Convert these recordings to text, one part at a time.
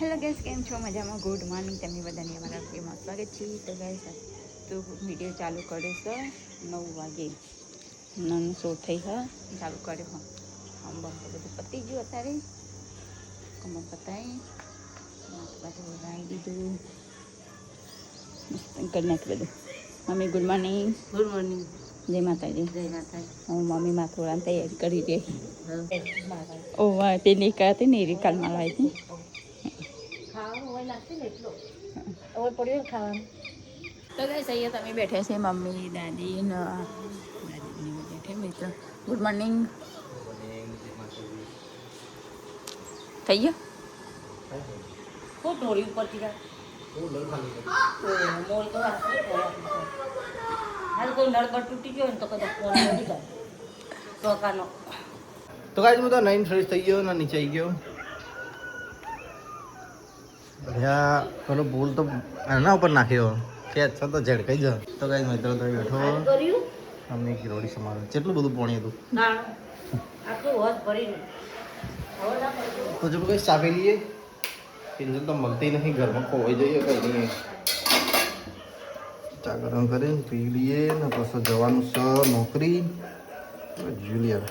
Hello gas, કેમ છો? મજામાં? Good morning. તમને બધાને અમારા વિડીયોમાં સ્વાગત છે. તો ગાઈસ તો વિડીયો ચાલુ કર્યો છે 9 વાગે. 9 શો થઈ હા ચાલુ કર્યો હા. આમ બમ તો બધું પતી ગયું અત્યારે. કમર પતાવી બધું લાવી દીધું. મસ્ત કરી નાખ બધું. Mummy good morning. Good morning. જય માતાજી. જય માતાજી. હું મમ્મી માં થોડા તૈયારી કરી રહી. ઓ વાહ, પેલી કાતી ને કાલમાં લાવી હતી. ખાવાનું હોય નાખી ને એટલો હવે પડ્યું ખાવાનું. તો ગાઈસ અહીંયા તમે બેઠા છે મમ્મી દાદી ને દાદી બેઠે મિત્ર. Good morning. થઈ ગયો ખૂબ ઢોળી ઉપર થી મોલ તો હાલ કોઈ નળકટ તૂટી ગયો ને તો કદાચ ફોન મળી જાય ચોકાનો. તો ગાઈસ હું તો નાઈન ફ્રેશ થઈ ગયો ને નીચે આવી ગયો. બધા પેલો ભૂલ તો આના ઉપર નાખ્યો કે અચ્છા તો ઝડકાઈ જા. તો ગાઈસ મિત્રો તો બેઠો કર્યું અમને કિરોડી સમારો કેટલું બધું પાણી હતું. ના આટલું હોત ભરીને હવે ના પડ્યું. તો જો કઈ ચાપી લઈએ ટેન્શન તો મળતી નહીં, ઘરમાં ખોવાઈ જઈએ કઈ નહીં. ચા ગરમ કરીને પી લઈએ ને પછી જવાનું છે નોકરી. જુલિયર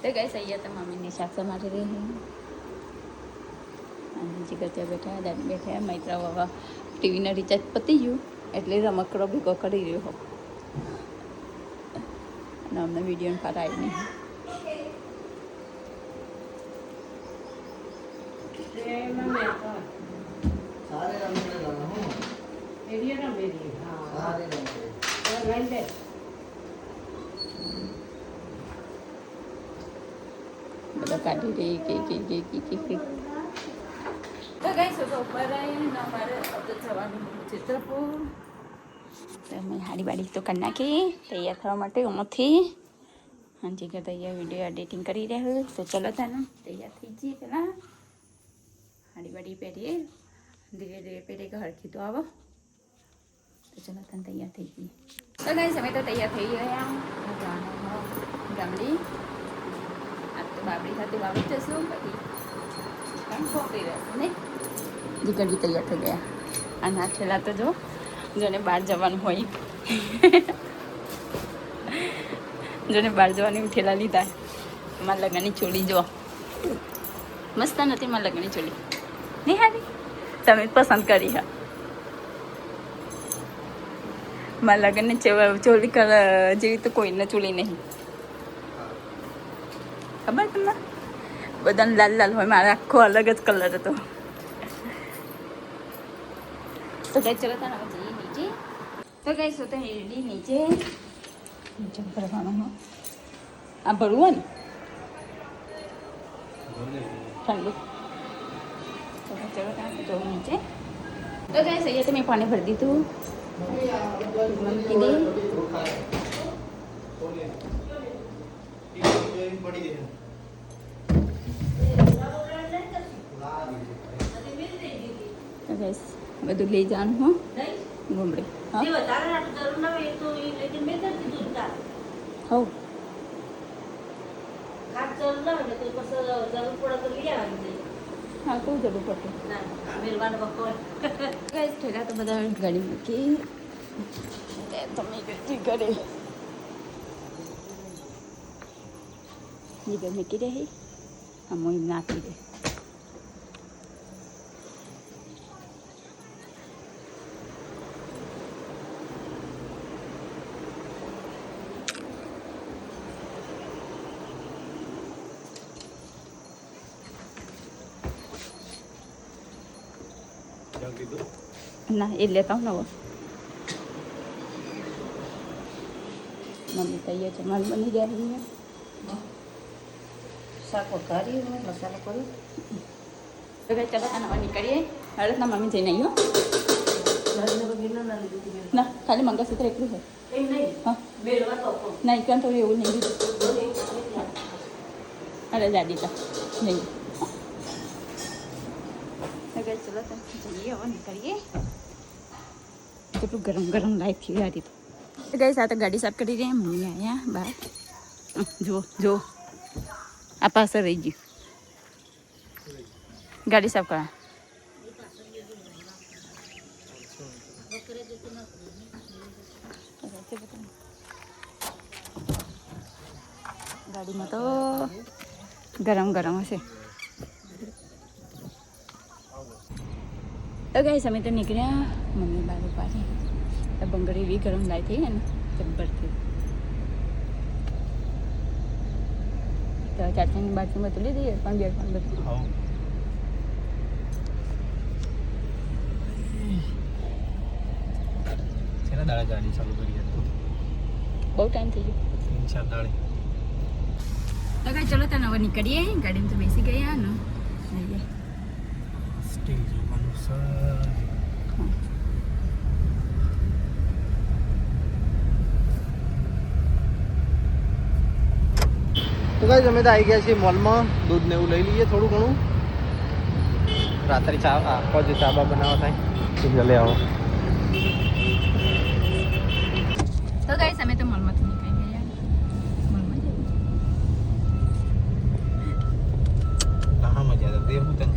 તો ગાઈસ અહીંયા તો મમ્મીની શાક સમારી રહી અને જીગર ત્યાં બેઠા દાદી બેઠા મૈત્રા બાબા ટીવીના રિચાર્જ પતી ગયું એટલે રમકડો ભેગો કરી રહ્યો અને અમને વિડીયો પાર આવી નહીં. બધા કાઢી રહી કે તો ગાઈસ તો ઉપર આવીને અમારે જવાનું ચિત્રપુર. તો અમે હાડી બાડી તો કરી નાખી તૈયાર થવા માટે ઉમરથી. હાજી કે તૈયાર વિડીયો એડિટિંગ કરી રહ્યા તો ચલો તને તૈયાર થઈ જઈએ. પહેલાં હાડી બાડી પહેરીએ ધીરે ધીરે પહેરે કે હરખી તો આવો. તો ચલો તને તૈયાર થઈ જઈએ. તો ગાઈસ અમે તો તૈયાર થઈ ગયા ગામડી. આ તો બાબડી સાથે બાબડી જશું પછી કામ ખોપરી રહેશે ને જીગરજી તૈયાર થઈ ગયા. અને આ છેલ્લા તો જો જેને બહાર જવાનું હોય જેને બહાર જવાની ઠેલા લીધા. મારા લગ્નની ચોલી જો મસ્ત નથી. મારા લગ્નની ચોલી નહીં હારી, તમે પસંદ કરી હા. મારા લગ્નની ચોલી જેવી તો કોઈને ચોલી નહીં. ખબર તમને બધાને લાલ લાલ હોય, મારે આખો અલગ જ કલર હતો. તો કઈ ચલો તાર જઈએ નીચે. તો કઈ શું તો હેડી નીચે ભરવાનું આ ભરવું ને ઠંડુ. તો ચલો ત્યાં જવું નીચે. તો કઈ સૈયા તો મેં પાણી ભરી દીધું. મૂકી દે બધું લઈ જવાનું હો ગોમડે. હા હો હા કોઈ જરૂર પડતી ઠેલા તો બધા ગાડી મૂકી તમે ઘરે જીગર મૂકી રહી. આમ એમ નાખી દે. ના એ લેતા હું નવો મમ્મી તૈયાર છે. મારી બની જાય શાક વઘારી મસાલો કર્યો. તો કઈ ચાલો આના નીકળીએ. હવે ના મમ્મી જઈને આવ્યો ના ખાલી મંગળસૂત્ર એટલું છે. હા નહીં કાં થોડું એવું નહીં દીધું. અરે દાદી તા નહીં. ચલો જઈએ હવે નીકળીએ. કેટલું ગરમ ગરમ લાઈફ થઈ ગાડી તો ગઈ સાથે ગાડી સાફ કરી રહી. મમ્મી આવ્યા બહાર. જુઓ જુઓ આ પાસે રહી ગયું ગાડી સાફ કરા ગાડીમાં તો ગરમ ગરમ હશે તો ગાઈસ અમે તો નીકળ્યા મમ્મી બાર પાછી તો બંગડી બી ગરમ લાઈ થઈ ને જબ્બરથી તો ચાચાની બાજુ બધું લીધી પણ બે પણ બધું કેટલા દાડા ગાડી ચાલુ કરી હતી બહુ ટાઈમ થઈ ગયો 3-4 દાડે તો ગાઈસ ચલો તને હવે નીકળીએ ગાડીમાં તો બેસી ગયા ને જઈએ સ્ટીલ જીવવાનું સર તો ગાઈસ અમે તો આવી ગયા છીએ મોલમાં દૂધ ને એવું લઈ લઈએ થોડું ઘણું રાત્રે ચા આખો જે ચા બા બનાવવા થાય જલ્દી આવો તો ગાઈસ અમે તો મોલમાંથી નીકળી ગયા મોલમાં જઈએ કहाँ મજા आता देव तन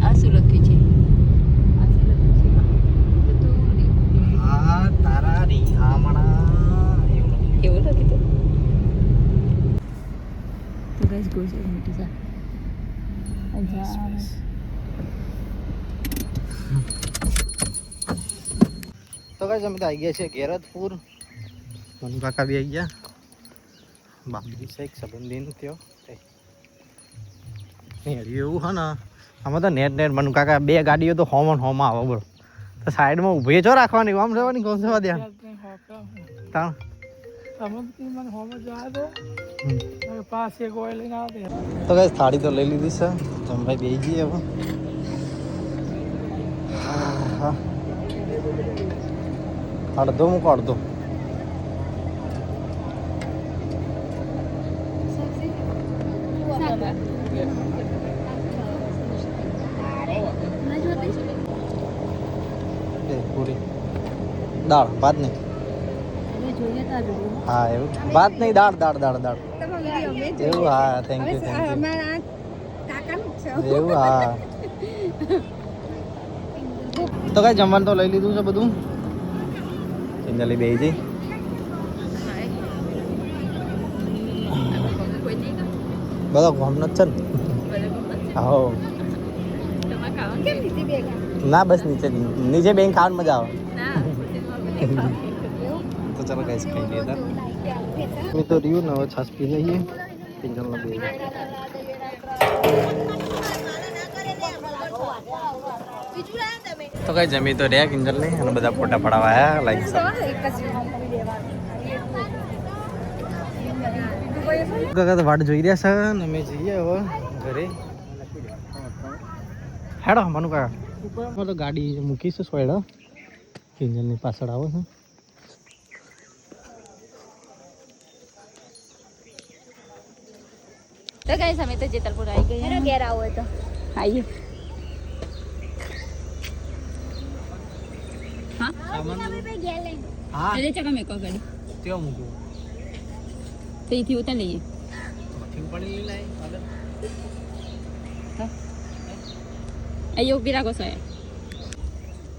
આ શું લખ્યું છે આ તારા રીહામણા એવું લખ્યું તો ગાઈસ ગોસ મીઠી સા તો ગાઈસ અમે તો આવી ગયા છે ગેરતપુર મનુ કાકા બી આવી ગયા બાપરી સાહેબ સંબંધીનું થયો એવું હા ને આમાં તો નેટ મનુ કાકા બે ગાડીઓ તો હોમ આવે બોલો તો સાઈડમાં ઊભી છો રાખવાની આમ રહેવાની કોણ સેવા ધ્યાન તાણ તો ગાઈસ થાળી તો લઈ લીધી છે જમભાઈ બેસી જઈએ હવે અડધો મૂકો અડધો પૂરી દાળ ભાત નહીં હા એવું ભાત નહીં દાળ દાળ દાળ દાળ એવું હા થેન્ક યુ એવું હા તો કઈ જમવાનું તો લઈ લીધું છે બધું જલ્દી બે જઈ બધા ગામનો જ છે ને હા ના બસ નીચે નીચે બેન ખાવાની મજા આવે તો ચાલો ગાઈસ ખાઈ લઈએ તાર મેં તો રહ્યું ને હવે છાસ પી લઈએ પિંજલનો બે તો કઈ જમી તો રહ્યા કિંજલ ને અને બધા ફોટા પડાવવા આવ્યા લાઈક કાકા તો વાટ જોઈ રહ્યા છે ને અમે જઈએ હવે ઘરે હેડો મનુ કાકા તો ગાડી મૂકી છે સોયડો કિંજલની પાછળ આવો છે તો ગાઈસ અમે તો જેતલપુર આવી ગયા ઘેર આવો તો આવીએ હા હા એટલે ચકા મેકો ગાડી ત્યાં મૂકું તો અહીંથી ઉતાર લઈએ અહીં ઉભી રાખો સોયા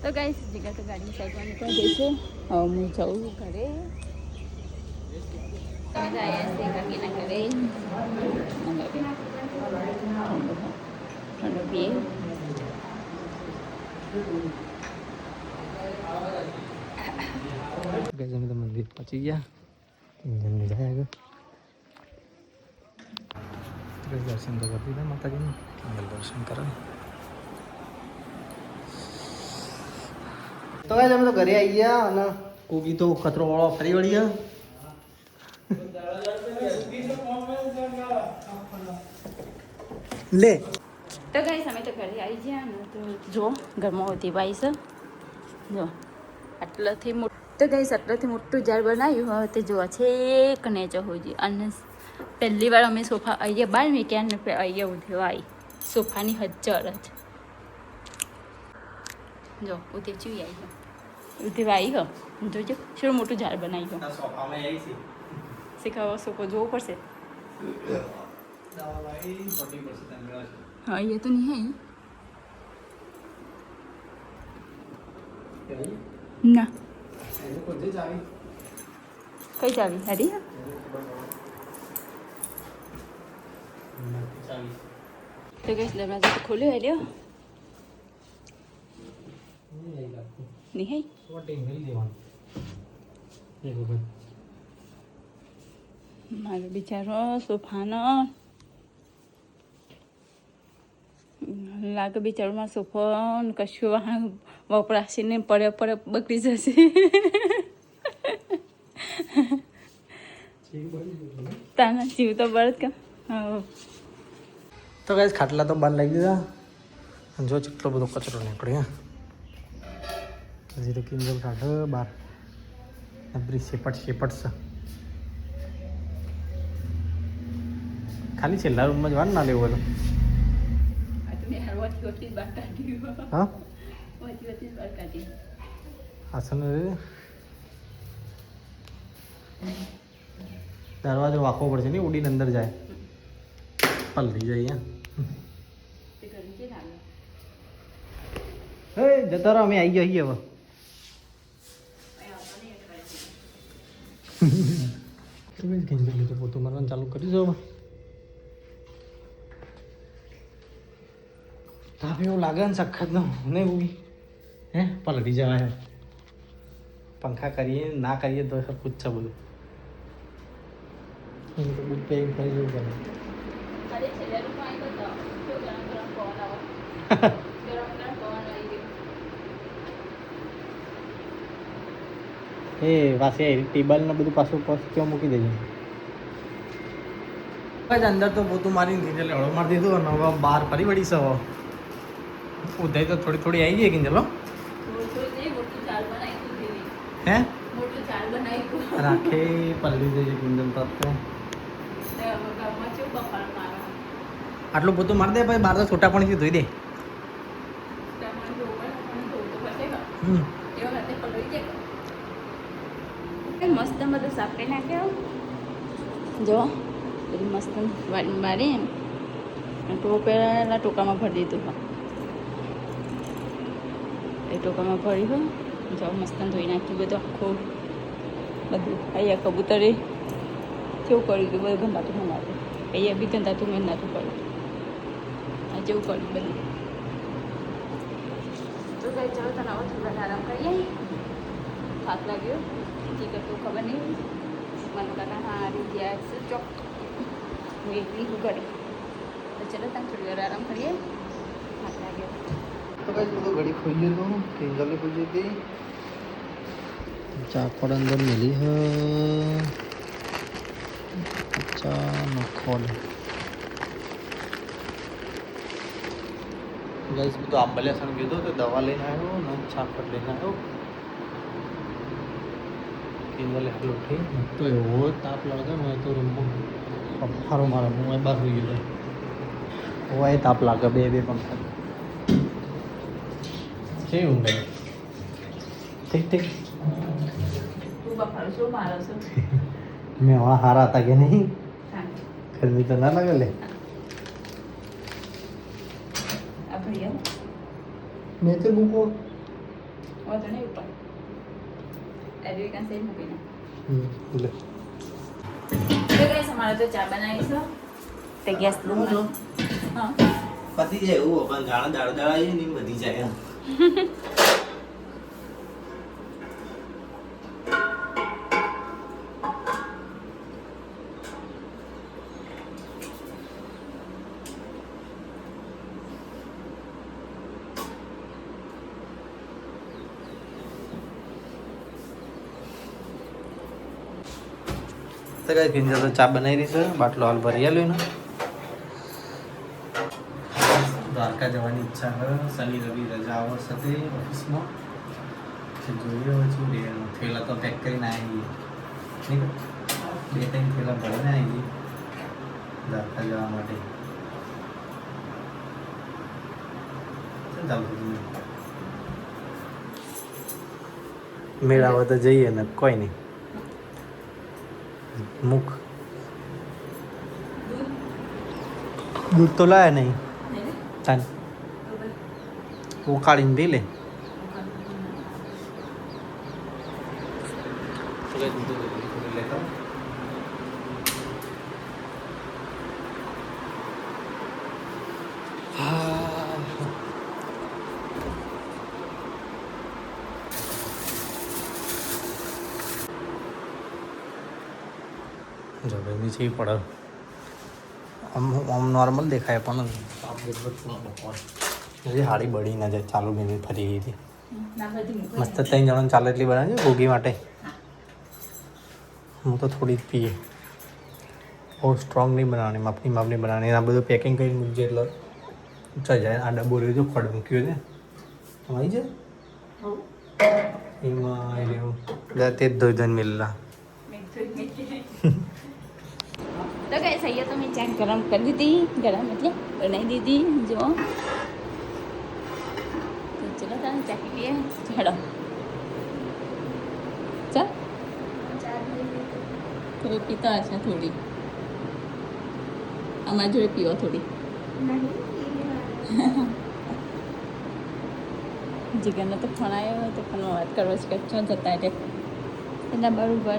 તો ગાઈસ જગ્યા તો ગાડી સાઈડમાં નીકળી ગઈ છે હવે હું જાઉં ઘરે અમે આવ્યા છીએ કાકીના ઘરે ઠંડો પીએ ગાઈસ અમે તો મંદિર પહોંચી ગયા કિંજલને જાય આગળ દર્શન તો કરી દીધા માતાજીનું કિંજલ દર્શન કરે તો ગાઈસ અમે તો ઘરે આવી ગયા અને કોકી તો કચરો વાળો ફરી વળી લે તો ગાઈસ અમે તો ઘરે આવી ગયા ને તો જો ઘરમાં હોતી ભાઈ છે જો આટલાથી તો ગાઈસ આટલાથી મોટું ઝાડ બનાવ્યું હવે તે જોવા છે કે નેચે હોજી અને પહેલી વાર અમે સોફા અહીંયા બહાર મૂક્યા ને અહીંયા ઉધેવા આવી સોફાની હજ્જર જ જો ઉધે ચી આવી ઉધેવા આવી હો જોજો શું મોટું ઝાડ બનાવ્યું સોફામાં આવી છે શીખાવો સોફો જોવો પડશે હા અહીંયા તો નહીં ના કઈ ચાવી હારી તો કઈ દરવાજો તો ખોલ્યો હેલ્યો નહીં મારો બિચારો સોફાનો લાગે બિચારો મારો સોફો કશું વપરાશી ને પડે બગડી જશે તાના જીવ તો બળદ કેમ તો ગાઈસ ખાટલા તો બહાર લાગી દીધા જો કેટલો બધો કચરો નીકળ્યો હજી તો કિંજલ કાઢ બહાર નબરી શેપટ છે ખાલી છેલ્લા રૂમમાં જવાનું ના લેવું હતું હા આસન દરવાજો વાંકવો પડશે ને ઉડીને અંદર જાય પલટી જાય હે જતા રહો અમે આવી ગયા હવે તો પોતું મારવાનું ચાલુ કરી દો તાપ એવું લાગે ને સખત નો નહીં ઉગી હે પલટી જવાય પંખા કરીએ ના કરીએ તો સરખું જ છે બધું એનું તો બધું પેઇન્ટ કરી જવું પડે એ પાસે ટેબલ ને બધું પાછું ક્યાં મૂકી દેજે અંદર તો પોતું મારીને દીધે હળો મારી દીધું અને હવે બહાર ફરી વળી છે હવે ઉધાઈ તો થોડી આવી ગઈ કે ચલો હે રાખે પલ્લી જજે કિંજલ તત્વ આટલું પોતું મારી દે પછી બહાર તો છોટા પણ ધોઈ દે મસ્ત બધું સાપડી નાખ્યો જો બધું મસ્ત મારી તો પહેલાં ટોકામાં ભરી દીધું એ ટોકામાં ભરી હોય જો મસ્ત ધોઈ નાખ્યું બધું આખું બધું અહીંયા કબૂતરે કેવું કર્યું હતું બધું ગંદાતું ગંદાતું અહીંયા બી ગંદાતું કર્યું આ જેવું કર્યું બધું તો કઈ ચલો તને હવે થોડા આરામ કરીએ થાક લાગ્યો ઠીક હતું ખબર નહીં મને કાકા હારી ગયા છે ચોક હું એકલી હું કરી તો ચલો તને થોડી વાર આરામ કરીએ થાક લાગ્યો તો કઈ બધું ઘડી ખોઈ ગયું હતું કિંજલે ખોઈ હતી ચાપડ અંદર મિલી હ ચા નખોલ ગાઈસ બધું આંબલિયાસણ કીધું તો દવા લઈને આવ્યો ને ચાપડ લઈને આવ્યો કિંજલે હાલ ઉઠી તો એવો તાપ લાગે ને તો રૂમમાં પફારો મારે હું બહાર હોઈ ગયો હોય એ તાપ લાગે બે પંખા છે ઊંઘ ઠીક મેં વहाँ हारा था कि नहीं गर्मी तो ना लगे ले मैं तो बुको ले તો ગાઈસ અમારે તો ચા બનાવી છે તે ગેસ દઉં હા પતી જાય એવું પણ જાણે દાળ દાળ આવી ને વધી જાય તો ગાઈસ કિંજલ તો ચા બનાવી રહી છે બાટલો હાલ ભરી આલ્યો ને દ્વારકા જવાની ઈચ્છા છે શનિ રવિ રજા આવશે તે ઓફિસમાં જોઈએ હવે શું રે થેલા તો પેક કરીને આવી ગઈ 2-3 થેલા ભરીને આવી ગઈ દ્વારકા જવા માટે શું ચાલતું તમે મેળાવા તો જઈએ ને કોઈ નહીં મુખ દૂધ તો લાયા નહીં ચાલ ઉકાળીને પી લે જો ગરમી છે પડે આમ નોર્મલ દેખાય પણ હજી હાડી બળી ના જાય ચાલુ મિનિટ ફરી ગઈ હતી મસ્ત 3 જણાને ચાલે એટલી બનાવે છે ભોગી માટે હું તો થોડી જ પીએ બહુ સ્ટ્રોંગ નહીં બનાવવાની માપની બનાવવાની આ બધું પેકિંગ કરીને મૂકજે એટલે ચાલ જાય આ ડબ્બો રહ્યો ફળ મૂક્યો છે આવી જાય એમાં રહ્યું તે જ ધોઈ ધોઈને મિલલા तो गाइस ये तो मैं चाय गरम कर दी थी गरम मतलब बनाई दी थी जो तो चलो था चाय के लिए चलो चल तो पीता अच्छा थोड़ी हमारे जोड़े पीवा थोड़ी जिगर तो फोन आयो तो फोन में बात करवा છે કે શું થતા એટલે એના બરોબર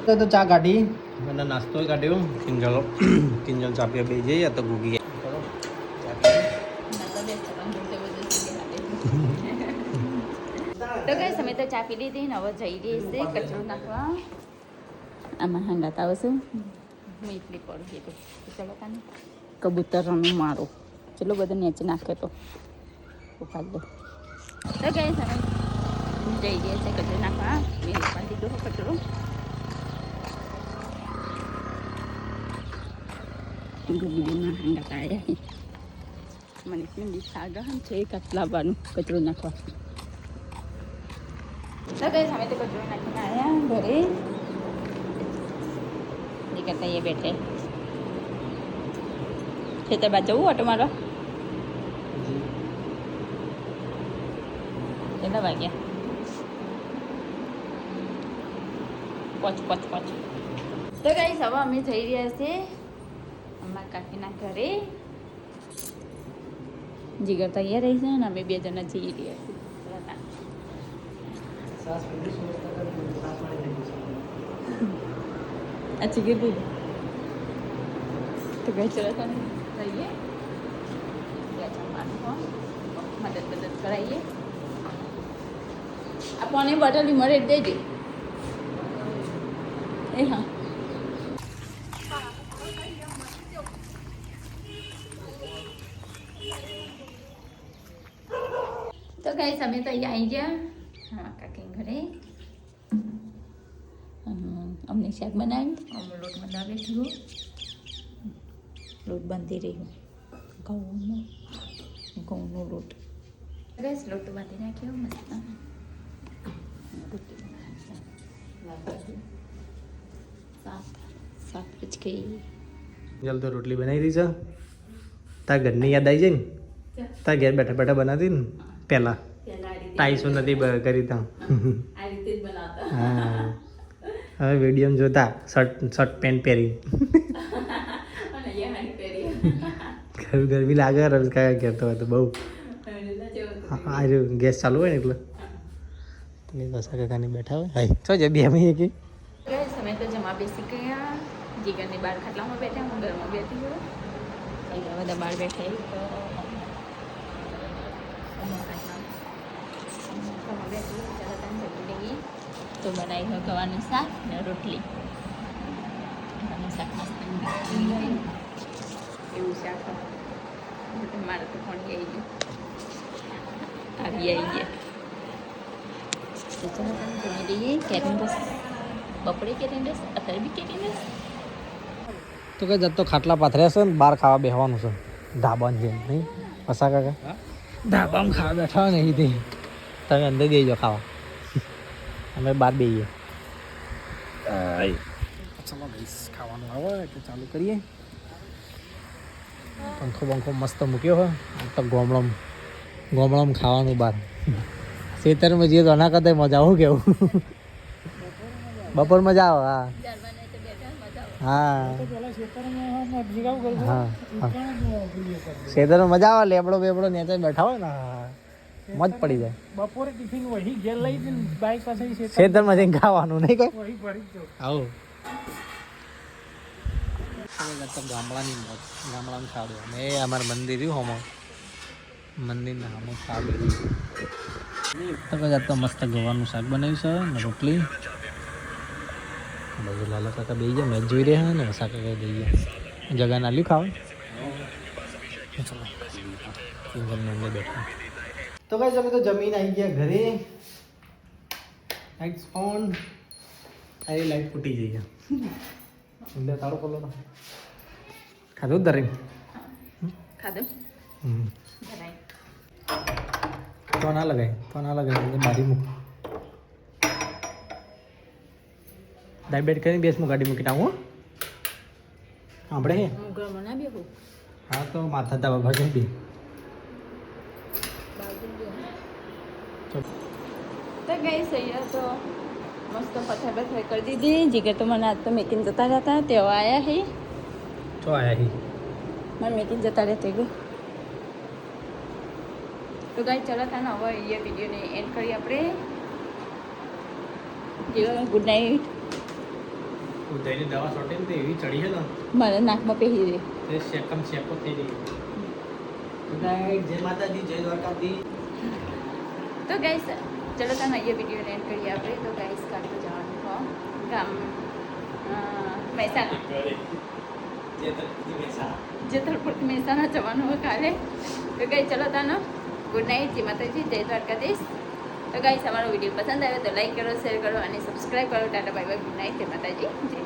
તો ચા કાઢી અને નાસ્તો કાઢ્યો કિંજલ ચા પીવા બે જઈએ તો ભૂગી તો કઈ સમય તો ચા પી લીધી ને હવે જઈ રહી છે કચરો નાખવા આમાં હંગાત આવશું હું એટલી પડું કીધું ચલો તાને કબૂતરનું મારું ચલો બધું નીચે નાખે તો ઉપાડ દો તો કઈ સમય જઈ રહ્યા છે કચરો નાખવા મેં ઉપાડી દીધો કચરો ગુગલીમાં હંગાત આવ્યા મને એટલી બીક આગળ છે કાચ લાવવાનું કચરો નાખવા તો કઈ સામે તો કચરો નાખીને આવ્યા ઘરે એ કરતા એ બેઠે ખેતર બાદ જવું ઓટો મારો કેટલા વાગ્યા પોચ તો કઈ સવા અમે જઈ રહ્યા છે અમારા કાકીના ઘરે જીગર તૈયાર રહી છે ને અમે 2 જણા જઈ રહ્યા છીએ अच्छी गिर तो गए चलो तो रहिए मदद कराइए आप पानी बॉटल मरे दे दी हाँ तो गए समय तो ये आई गया हाँ काकी घरे અમને શાક બનાવ્યું અમે લોટ બનાવી થયો લોટ બાંધી રહ્યું ઘઉંનો લોટ બસ લોટ બાંધી નાખ્યો મસ્ત સાત બજ ગઈ જલ તો રોટલી બનાવી રહી છે તાર ઘરની યાદ આવી જાય ને તાર ઘેર બેઠા બેઠા બનાવતી ને પહેલાં ટાઈસો નથી કરી તા આ રીતે જ બનાવતા હા હવે વિડીયો જોતા શર્ટ પેન્ટ પહેરી ગરમી લાગે રવિ કાકા કહેતો હોય તો બહુ આ ગેસ ચાલુ હોય ને એટલે કસા કાકાની બેઠા હોય હાય છો જે બે મહિને કે સમય તો જમા બેસી ગયા જીગરની બહાર ખાટલામાં બેઠા હું ઘરમાં બેઠી ગયો અહીંયા બધા બહાર બેઠા તો બનાવી હોય ગવાનું શાક ને રોટલી ગવાનું શાક મસ્ત એવું શાક મારે તો પાણી આવી ગયું આવી ગયા તો ચાલો તમે જમી લઈએ કેરીનો રસ બપોરે કેટલી ડ્રેસ અત્યારે બી કેટલી ડ્રેસ તો કઈ જતો ખાટલા પાથર્યા છે ને બહાર ખાવા બેસવાનું છે ધાબાને જેમ નહીં પસા કાકા ધાબામાં ખાવા બેઠા ને એ તમે અંદર જઈજો ખાવા અમે બહાર બેસીએ ચલો ગઈશ ખાવાનું આવે એટલે ચાલુ કરીએ પંખો બંખો મસ્ત મૂક્યો હોય તો ગોમડમ ખાવાનું બહાર ખેતરમાં જઈએ તો આના કરતા મજા આવું કેવું બપોર મજા આવે હા હા ખેતરમાં મજા આવે લેબડો બેબડો નેચે બેઠા હોય ને મજ પડી જાય બપોરે ટિફિન વહી ઘેર લઈ જઈને બાઈક પાસે ખેતરમાં જઈને ખાવાનું નહીં કઈ વહી ભરી જ આવું ગામડાની મોજ ગામડાનું ખાડું અને એ અમારું મંદિર રહ્યું હોમો મંદિરના હમો ખાડું તો કદાચ તો મસ્ત ગવાનું શાક બનાવ્યું છે ને રોટલી બાજુ લાલા કાકા બેસી જાય મેચ જોઈ રહ્યા ને વસા કાકા બેસી જાય જગા નાલ્યું ખાવા ચલો સિંગલની અંદર બેઠા તો કઈ અમે તો જમીન આવી ગયા ઘરે લાઇટ્સ ઓન આ લાઇટ ફૂટી જઈ ગયા એટલે તારો કોલો તો ખાધું દરેક ખાધું તો ના લગાય એટલે બારી મૂક દાઈ બેટ કરીને બેસ હું ગાડી મૂકીને આવું આપણે હે હા તો માથા તાવા ભાગે બી તો ગઈ સૈયા તો મસ્ત પથાર કરી દીધી જીગર તો મને આજ તો મેકીને જતા રહેતા તેઓ આવ્યા હે ચો આયા હી મને મેકીને જતા રહેતે ગયું તો ગાઈ ચલો તાને હવે એ વિડીયોને એન્ડ કરી આપણે ગુડ નાઇટ ઉદયની દવા સોટે ને એવી ચડી છે ને મારા નાકમાં પહેરી દે તે શેકમ શેકો થઈ ગઈ ગાઈસ જય માતાજી જય દ્વારકાધી તો ગાઈસ ચલો તાને એ વિડીયોને એન્ડ કરીએ આપણે તો ગાઈસ કાલે તો જવાનું હો ગામ મહેસાણા જેતલપુરથી મહેસાણા જવાનું હોય કાલે તો ગાઈ ચલો તાનો ગુડ નાઇટ જય માતાજી જય દ્વારકાધીશ તો ગાઈસ અમારો વિડીયો પસંદ આવ્યો તો લાઈક કરો શેર કરો અને સબસ્ક્રાઈબ કરો Tata bye bye good night જય માતાજી જય